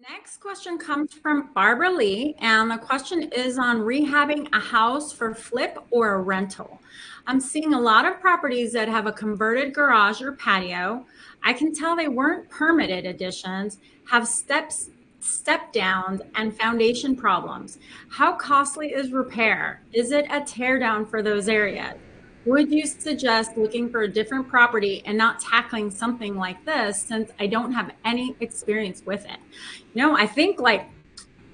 Next question comes from Barbara Lee, and the question is on rehabbing a house for flip or a rental. I'm seeing a lot of properties that have a converted garage or patio. I can tell they weren't permitted additions, have step downs, and foundation problems. How costly is repair? Is it a tear down for those areas? Would you suggest looking for a different property and not tackling something like this since I don't have any experience with it? I think like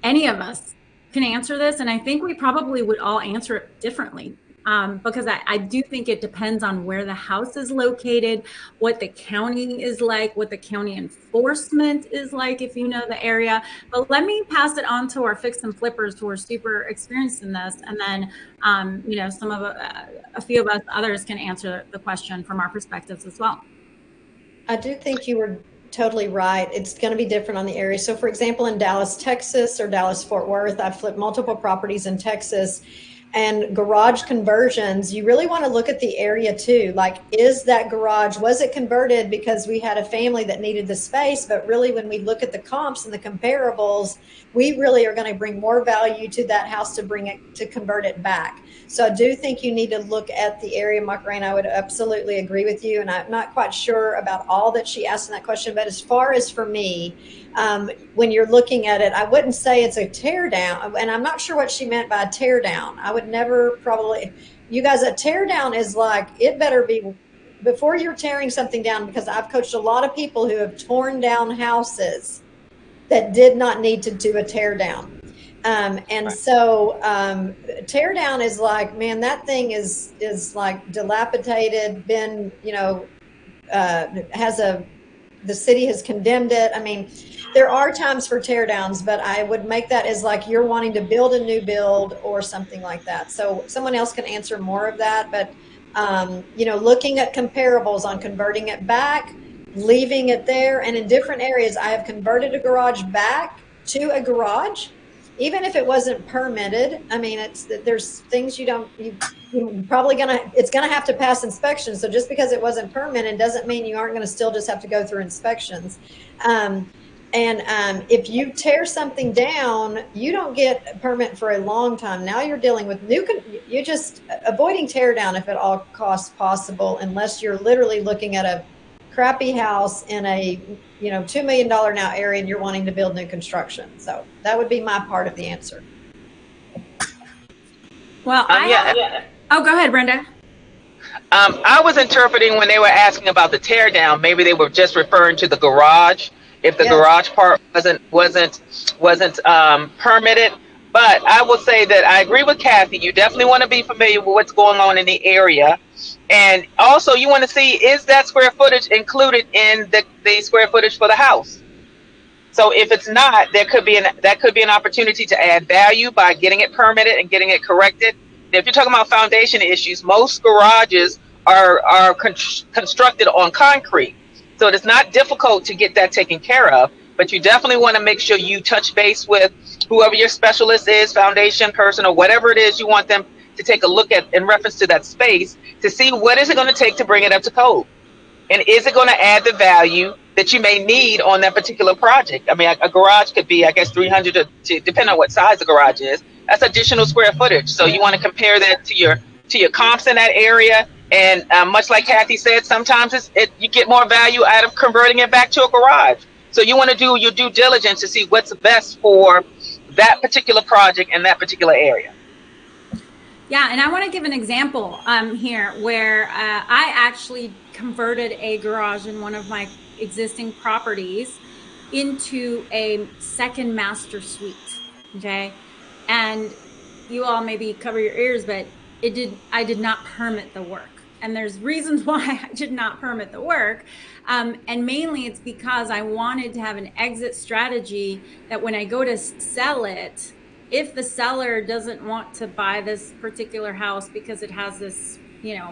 any of us can answer this, and I think we probably would all answer it differently. Because I do think it depends on where the house is located, what the county is like, what the county enforcement is like, if you know the area. But let me pass it on to our fix and flippers who are super experienced in this. And then, a few of us others can answer the question from our perspectives as well. I do think you were totally right. It's going to be different on the area. So for example, in Dallas, Texas, or Dallas, Fort Worth, I've flipped multiple properties in Texas. And garage conversions, you really want to look at the area too. Like, is that garage, was it converted because we had a family that needed the space? But really, when we look at the comps and the comparables, we really are going to bring more value to that house to convert it back. So I do think you need to look at the area, Macarena. I would absolutely agree with you. And I'm not quite sure about all that she asked in that question. But as far as for me, when you're looking at it, I wouldn't say it's a tear down. And I'm not sure what she meant by a tear down. I would never you guys, a tear down is like, it better be before you're tearing something down, because I've coached a lot of people who have torn down houses that did not need to do a tear down. So tear down is like, man, that thing is like dilapidated, been, the city has condemned it. I mean, there are times for tear downs, but I would make that as like you're wanting to build a new build or something like that. So someone else can answer more of that. But, looking at comparables on converting it back, leaving it there. And in different areas, I have converted a garage back to a garage, even if it wasn't permitted. I mean, there's things you're probably it's gonna have to pass inspections. So just because it wasn't permitted doesn't mean you aren't gonna still just have to go through inspections. If you tear something down, you don't get a permit for a long time. Now you're dealing with you're just avoiding tear down if at all costs possible, unless you're literally looking at a crappy house in a $2 million now area and you're wanting to build new construction. So that would be my part of the answer. Well, oh, go ahead, Brenda. I was interpreting when they were asking about the tear down, maybe they were just referring to the garage, if the garage part wasn't permitted. But I will say that I agree with Kathy. You definitely want to be familiar with what's going on in the area. And also you want to see, is that square footage included in the square footage for the house? So if it's not, that could be an opportunity to add value by getting it permitted and getting it corrected. If you're talking about foundation issues, most garages are constructed on concrete. So it's not difficult to get that taken care of, but you definitely want to make sure you touch base with whoever your specialist is, foundation person, or whatever it is you want them to take a look at in reference to that space to see what is it going to take to bring it up to code. And is it going to add the value that you may need on that particular project? I mean, a garage could be, I guess, 300 to depending on what size the garage is. That's additional square footage. So you want to compare that to your comps in that area. And much like Kathy said, sometimes you get more value out of converting it back to a garage. So you want to do your due diligence to see what's best for that particular project in that particular area. Yeah, and I want to give an example here where I actually converted a garage in one of my existing properties into a second master suite. Okay, and you all maybe cover your ears, but I did not permit the work. And there's reasons why I did not permit the work. And mainly it's because I wanted to have an exit strategy that when I go to sell it, if the seller doesn't want to buy this particular house because it has this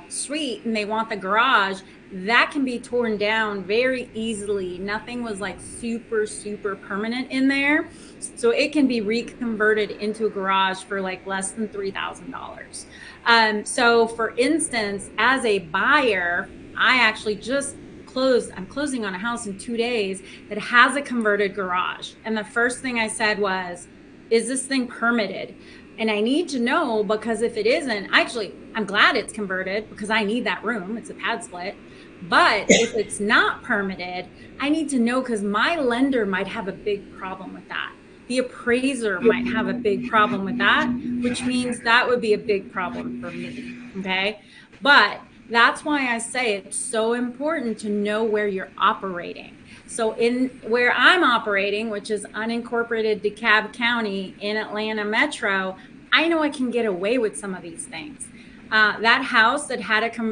suite and they want the garage, that can be torn down very easily. Nothing was like super, super permanent in there. So it can be reconverted into a garage for like less than $3,000. So for instance, as a buyer, I actually just I'm closing on a house in 2 days that has a converted garage. And the first thing I said was, is this thing permitted? And I need to know, because if it isn't, I'm glad it's converted because I need that room. It's a pad split. But if it's not permitted, I need to know, because my lender might have a big problem with that. The appraiser might have a big problem with that, which means that would be a big problem for me. Okay. But that's why I say it's so important to know where you're operating. So in where I'm operating, which is unincorporated DeKalb County in Atlanta Metro, I know I can get away with some of these things. That house that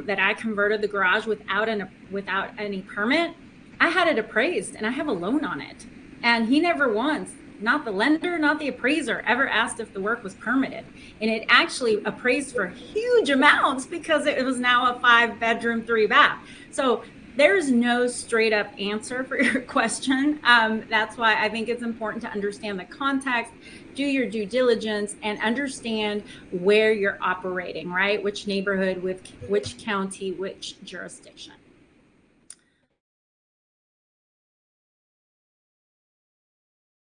that I converted the garage without any permit, I had it appraised and I have a loan on it. And he never once, not the lender, not the appraiser, ever asked if the work was permitted. And it actually appraised for huge amounts because it was now a 5-bedroom, 3-bath. So there's no straight up answer for your question. That's why I think it's important to understand the context, do your due diligence, and understand where you're operating, right? Which neighborhood, with which county, which jurisdiction.